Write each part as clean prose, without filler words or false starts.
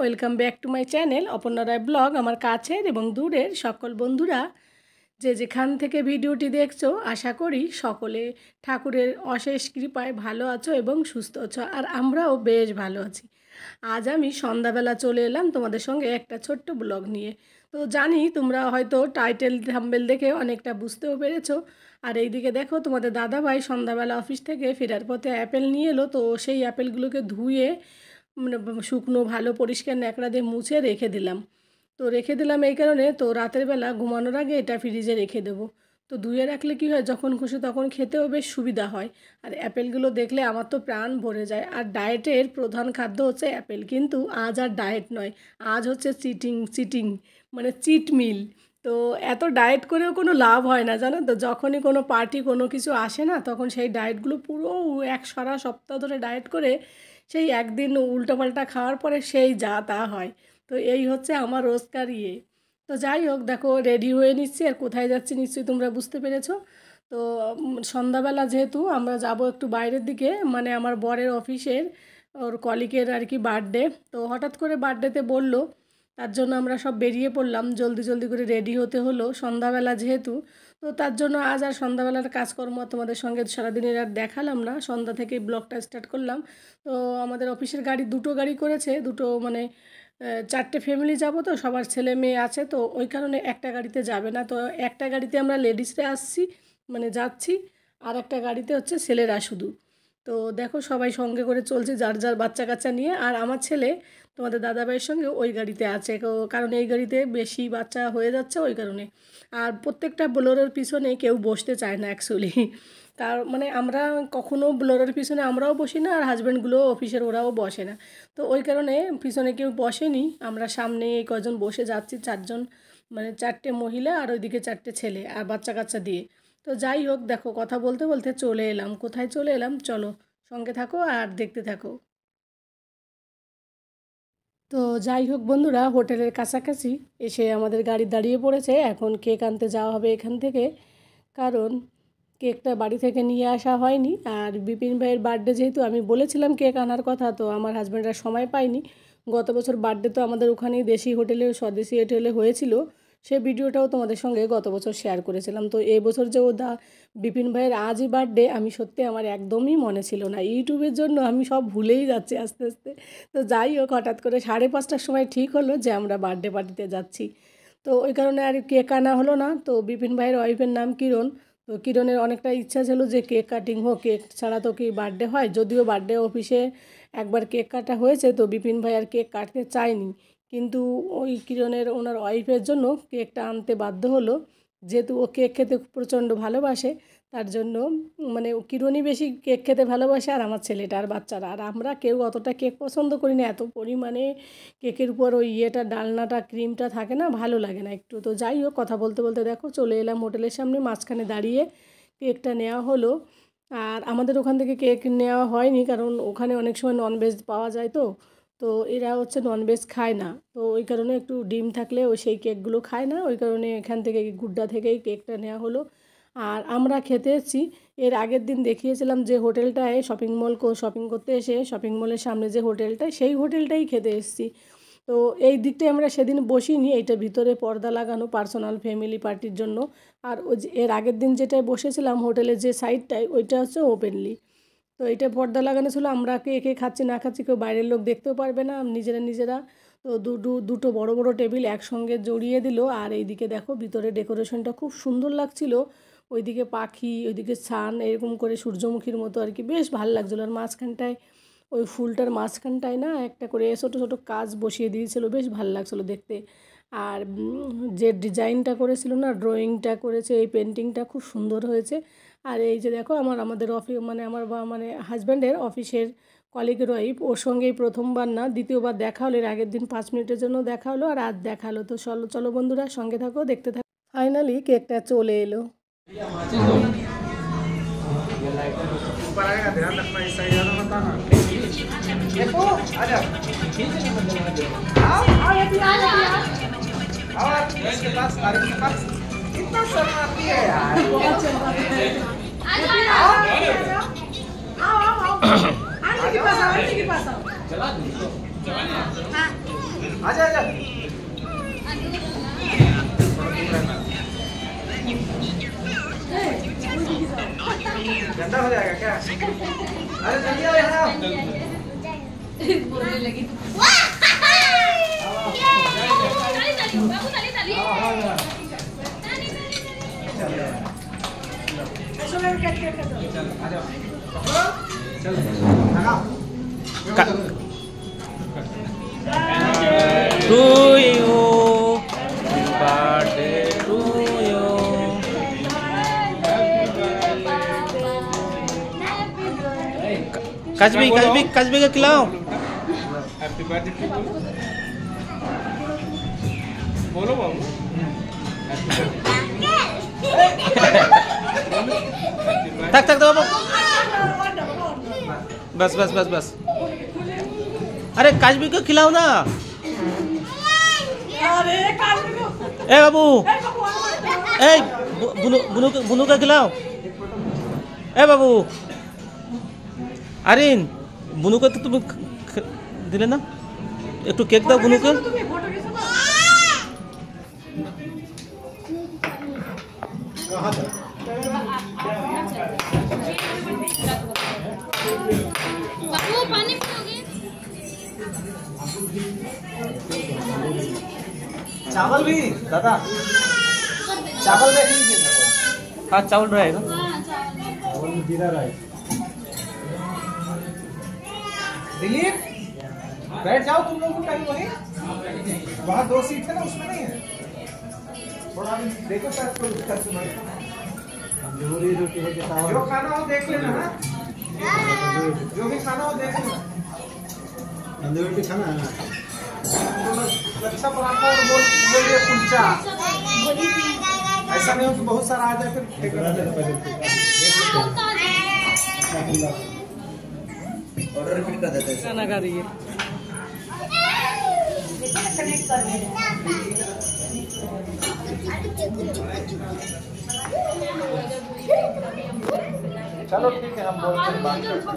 Welcome back to my channel Aparna Roy blog. আমার কাছের এবং দূরের সকল বন্ধুরা যে যেখান থেকে ভিডিওটি দেখছো, আশা করি সকলে ঠাকুরের অশেষ কৃপায় ভালো আছো এবং সুস্থ আছো, আর আমরাও বেশ ভালো আছি। আজ আমি সন্ধ্যাবেলা চলে এলাম তোমাদের সঙ্গে একটা ছোট্ট ব্লগ নিয়ে। তো জানি তোমরা হয়তো টাইটেল থাম্বনেল দেখে অনেকটা বুঝতেও পেরেছো। আর এইদিকে দেখো, তোমাদের দাদাভাই সন্ধ্যাবেলা অফিস থেকে ফেরার পথে অ্যাপেল নিয়ে এলো। তো সেই অ্যাপেলগুলোকে ধুয়ে মানে শুকনো ভালো পরিষ্কার ন্যাকড়া দিয়ে মুছে রেখে দিলাম এই কারণে, তো রাতের বেলা ঘুমানোর আগে এটা ফ্রিজে রেখে দেবো। তো ধুয়ে রাখলে কী হয়, যখন খুশি তখন খেতেও বেশ সুবিধা হয়। আর অ্যাপেলগুলো দেখলে আমার তো প্রাণ ভরে যায়। আর ডায়েটের প্রধান খাদ্য হচ্ছে অ্যাপেল, কিন্তু আজ আর ডায়েট নয়, আজ হচ্ছে চিটিং মানে চিট মিল। তো এত ডায়েট করেও কোনো লাভ হয় না, জানো তো। যখনই কোনো পার্টি কোনো কিছু আসে না, তখন সেই ডায়েটগুলো পুরো সারা সপ্তাহ ধরে ডায়েট করে সেই একদিন উল্টোপাল্টা খাওয়ার পরে সেই যা তা হয়। তো এই হচ্ছে আমার রোজকার ইয়ে। তো যাই হোক, দেখো রেডি হয়ে নিচ্ছি, আর কোথায় যাচ্ছি নিশ্চয়ই তোমরা বুঝতে পেরেছো। তো সন্ধ্যাবেলা যেহেতু আমরা যাব একটু বাইরের দিকে, মানে আমার বরের অফিসের ওর কলিগের আর কি বার্থডে। তো হঠাৎ করে বার্থডেতে বললো, তার জন্য আমরা সব বেরিয়ে পড়লাম, জলদি করে রেডি হতে হলো সন্ধ্যাবেলা যেহেতু। তো তার জন্য আজ আর সন্ধ্যাবেলার কাজকর্ম তোমাদের সঙ্গে সারাদিনের আর দেখালাম না, সন্ধ্যা থেকে ব্লগটা স্টার্ট করলাম। তো আমাদের অফিসের গাড়ি দুটো গাড়ি করেছে, দুটো মানে 4টে ফ্যামিলি যাব, তো সবার ছেলে মেয়ে আছে, তো ওই কারণে একটা গাড়িতে যাবে না। তো একটা গাড়িতে আমরা লেডিসরা আসছি মানে যাচ্ছি, আর একটা গাড়িতে হচ্ছে ছেলেরা শুধু। তো দেখো সবাই সঙ্গে করে চলছে, যার যার বাচ্চা কাচ্চা নিয়ে। আর আমার ছেলে তোমাদের দাদাভাইয়ের সঙ্গে ওই গাড়িতে আছে, কারণ এই গাড়িতে বেশি বাচ্চা হয়ে যাচ্ছে ওই কারণে। আর প্রত্যেকটা বোলেরোর পিছনে কেউ বসতে চায় না অ্যাকচুয়ালি। তার মানে আমরা কখনো বোলেরোর পিছনে আমরাও বসি না, আর হাজব্যান্ডগুলো অফিসের ওরাও বসে না। তো ওই কারণে পিছনে কেউ বসেনি, আমরা সামনে এই কজন বসে যাচ্ছি, 4জন, মানে 4টে মহিলা আর ওইদিকে 4টে ছেলে আর বাচ্চা কাচ্চা দিয়ে। তো যাই হোক, দেখো কথা বলতে বলতে চলে এলাম। কোথায় চলে এলাম চলো, সঙ্গে থাকো আর দেখতে থাকো। তো যাই হোক বন্ধুরা, হোটেলের কাছাকাছি এসে আমাদের গাড়ি দাঁড়িয়ে পড়েছে। এখন কেক আনতে যাওয়া হবে এখান থেকে, কারণ কেকটা বাড়ি থেকে নিয়ে আসা হয়নি। আর বিপিন ভাইয়ের বার্থডে যেহেতু, আমি বলেছিলাম কেক আনার কথা, তো আমার হাজব্যান্ডরা সময় পায়নি। গত বছর বার্থডে তো আমাদের ওখানেই দেশি হোটেলে, স্বদেশি হোটেলে হয়েছিল, সে ভিডিওটাও তোমাদের সঙ্গে গত বছর শেয়ার করেছিলাম। তো এই বছর যে বিপিন ভাইয়ের আজই বার্থডে, আমি সত্যি আমার একদমই মনে ছিল না। ইউটিউবের জন্য আমি সব ভুলেই যাচ্ছি আস্তে আস্তে। তো যাই হোক, হঠাৎ করে 5:30টার সময় ঠিক হলো যে আমরা বার্থডে পার্টিতে যাচ্ছি। তো ওই কারণে আর কেক আনা হলো না। তো বিপিন ভাইয়ের ওয়াইফের নাম কিরণ, তো কিরণের অনেকটা ইচ্ছা ছিল যে কেক কাটিং হোক, কেক ছাড়া তো কি বার্থডে হয়। যদিও বার্থডে অফিসে একবার কেক কাটা হয়েছে, তো বিপিন ভাই আর কেক কাটতে চায়নি, কিন্তু ওই কিরণের ওনার ওয়াইফের জন্য কেকটা আনতে বাধ্য হলো। যেহেতু ও কেক খেতে প্রচণ্ড ভালোবাসে, তার জন্য মানে কিরণই বেশি কেক খেতে ভালোবাসে, আর আমার ছেলেটা আর বাচ্চারা। আর আমরা কেউ অতটা কেক পছন্দ করি না, এত পরিমাণে কেকের উপর ওই ডালনাটা ক্রিমটা থাকে না, ভালো লাগে না একটু। তো যাই হোক, কথা বলতে বলতে দেখো চলে এলাম হোটেলের সামনে, মাঝখানে দাঁড়িয়ে কেকটা নেওয়া হলো। আর আমাদের ওখান থেকে কেক নেওয়া হয়নি, কারণ ওখানে অনেক সময় ননভেজ পাওয়া যায়। তো তো এরা হচ্ছে ননভেজ খায় না, তো ওই কারণে একটু ডিম থাকলে ওই সেই কেকগুলো খায় না, ওই কারণে এখান থেকে গুড্ডা থেকেই কেকটা নেওয়া হলো। আর আমরা খেতে এসেছি, এর আগের দিন দেখিয়েছিলাম যে হোটেলটায় শপিং করতে এসে শপিং মলের সামনে যে হোটেলটায়, সেই হোটেলটাই খেতে এসেছি। তো এই দিকটায় আমরা সেদিন বসিনি, এইটা ভিতরে পর্দা লাগানো পার্সোনাল ফ্যামিলি পার্টির জন্য। আর ওই যে এর আগের দিন যেটায় বসেছিলাম হোটেলের যে সাইডটায়, ওইটা হচ্ছে ওপেনলি। তো এইটা পর্দা লাগানো ছিল, আমরা কে খাচ্ছি না খাচ্ছি কেউ বাইরের লোক দেখতেও পারবে না, নিজেরা। তো দুটো বড় বড় টেবিল একসঙ্গে জড়িয়ে দিল। আর এইদিকে দেখো ভিতরে ডেকোরেশনটা খুব সুন্দর লাগছিল, ওইদিকে পাখি, ওইদিকে ছান, এরকম করে সূর্যমুখীর মতো আর কি, বেশ ভালো লাগছিলো। আর মাঝখানটায় ওই ফুলটার মাঝখানটায় না একটা করে ছোটো ছোটো কাজ বসিয়ে দিয়েছিল, বেশ ভালো লাগছিলো দেখতে। আর যে ডিজাইনটা করেছিল না, ড্রয়িংটা করেছে, এই পেন্টিংটা খুব সুন্দর হয়েছে। আর এই যে দেখো আমাদের মানে হাজব্যান্ডের অফিসের কলিগের ওয়াইফ, ওর সঙ্গেই প্রথমবার না দ্বিতীয়বার দেখা হলো। এর আগের দিন 5 মিনিটের জন্য দেখা হলো, আর আজ দেখা হলো। তো চলো বন্ধুরা, সঙ্গে থাকো, দেখতে থাকো। ফাইনালি কেকটা চলে এলো। आजा आजा। गंदा हो जाएगा क्या? अरे जल्दी आओ यहाँ। बोलने लगी। To you, birthday to you. कजबी का खिलाओ। Happy birthday to you. बोलो बाबू। तक दो बाबू। बस। अरे काजबी को खिलाओ ना। ए बाबू, ए बुनू का खिलाओ। ए बाबू, आर्यन बुनू का तो तुम दिले ना, एक तो केक दाओ बुनू के। चावल भी दादा, चावल देख लीजिए। हाँ चावल रहेगा। चावल में जीरा राइस। दिलीप बैठ जाओ तुम लोग कहीं वहीं, वहाँ 2 सीट है ना, उसमें नहीं है। थोड़ा देखो सर, जो खाना हो देख लेना ना, जो भी खाना हो देख लेना। तंदूरी रोटी खाना है, अच्छा पराठा और बोलिए कुलचा। ऐसा नहीं हो कि बहुत सारा आ जाए फिर ऑर्डर रिपीट कर देते हैं। खाना खा रही है। चलो ठीक है, हम बोलते हैं बात करते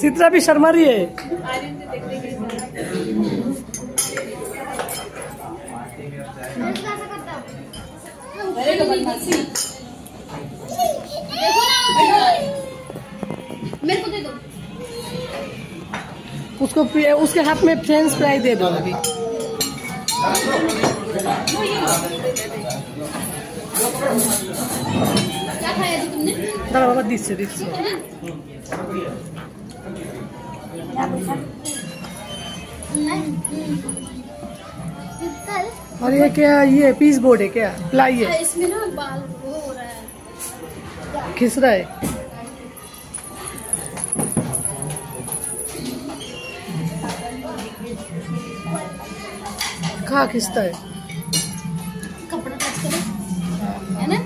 चित्रा भी शर्मा रही है। मेरे को दे दो। उसको उसके हाथ में फ्रेंच फ्राई दे दो अभी। क्या खाया थी तुमने? दादा बाबा दिस और ये क्या, ये पीस बोर्ड है क्या? प्लाई है। इसमें ना बाल वो हो रहा है, खिस रहा है। कहाँ खिसता है? कपड़ा टच करो, है ना?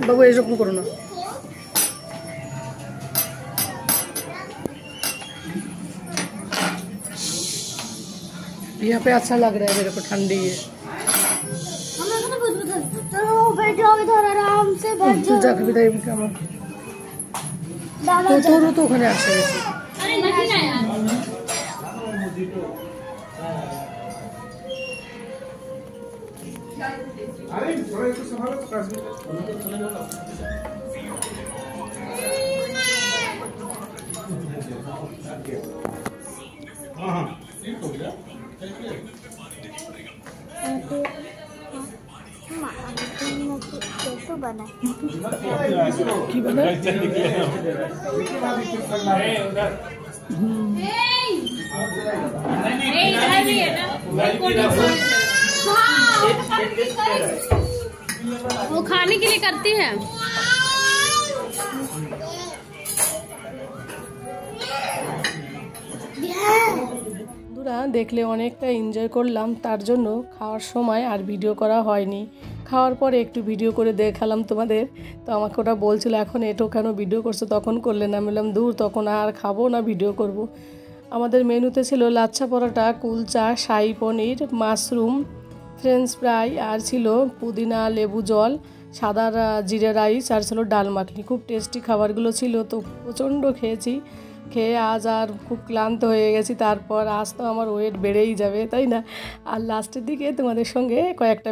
বাবু এরকম করো না। यहाँ पे अच्छा लग रहा है मेरे को, ठंडी है। बैठ जाओ इधर आराम से, बैठ जाओ। जाके बिदाई केमन तो ওখানে আসে। अरे नहीं ना यार, अरे थोड़ा इसको संभालो तो काज हाँ ठीक हो गया। कैसे बना? की बना? वो खाने के लिए करती है। বন্ধুরা দেখলে অনেকটা এনজয় করলাম, তার জন্য খাওয়ার সময় আর ভিডিও করা হয়নি। খাওয়ার পরে একটু ভিডিও করে দেখালাম তোমাদের। তো আমাকে ওটা বলছিল এখন এটো কেন ভিডিও করছো, তখন করলে না। বললাম দূর, তখন আর খাবো না, ভিডিও করব। আমাদের মেনুতে ছিল লাচ্ছা পরোটা, কুলচা, শাহী পনির, মাশরুম, ফ্রেঞ্চ ফ্রাই, আর ছিল পুদিনা লেবু জল, সাদা জিরে রাইস, আর ছিল ডাল মাখনি। খুব টেস্টি খাবারগুলো ছিল। তো প্রচণ্ড খেয়েছি। খেয়ে আজ আর খুব ক্লান্ত হয়ে গেছি। তারপর আজ তো আমার ওয়েট বেড়েই যাবে, তাই না? আর লাস্টের দিকে তোমাদের সঙ্গে কয়েকটা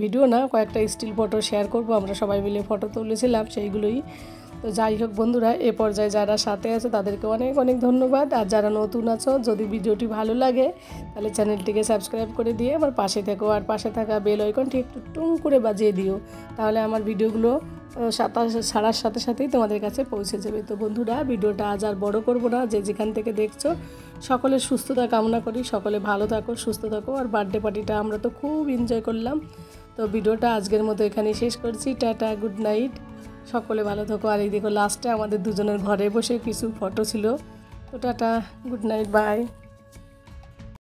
ভিডিও না, কয়েকটা স্টিল ফটো শেয়ার করব। আমরা সবাই মিলে ফটো তুলেছিলাম, সেইগুলোই। তো যাই হোক বন্ধুরা, এ পর্যায়ে যারা সাথে আছে তাদেরকে অনেক অনেক ধন্যবাদ। আর যারা নতুন আছো, যদি ভিডিওটি ভালো লাগে তাহলে চ্যানেলটিকে সাবস্ক্রাইব করে দিয়ে আমার পাশে থেকো। আর পাশে থাকা বেল আইকনটি একটু টুং করে বাজিয়ে দিও, তাহলে আমার ভিডিওগুলো ছাড়ার সাথে সাথেই তোমাদের কাছে পৌঁছে যাবে। তো বন্ধুরা, ভিডিওটা আজ আর বড় করব না। যে যেখান থেকে দেখছো সকলের সুস্থতা কামনা করি, সকলে ভালো থাকো, সুস্থ থাকো। আর বার্থডে পার্টিটা আমরা তো খুব এনজয় করলাম। তো ভিডিওটা আজকের মতো এখানেই শেষ করছি। টাটা, গুড নাইট, সকলে ভালো থাকো। আর এই দেখো লাস্টে আমাদের দুজনের ঘরে বসে কিছু ফটো ছিল। তো টাটা, গুড নাইট, বাই।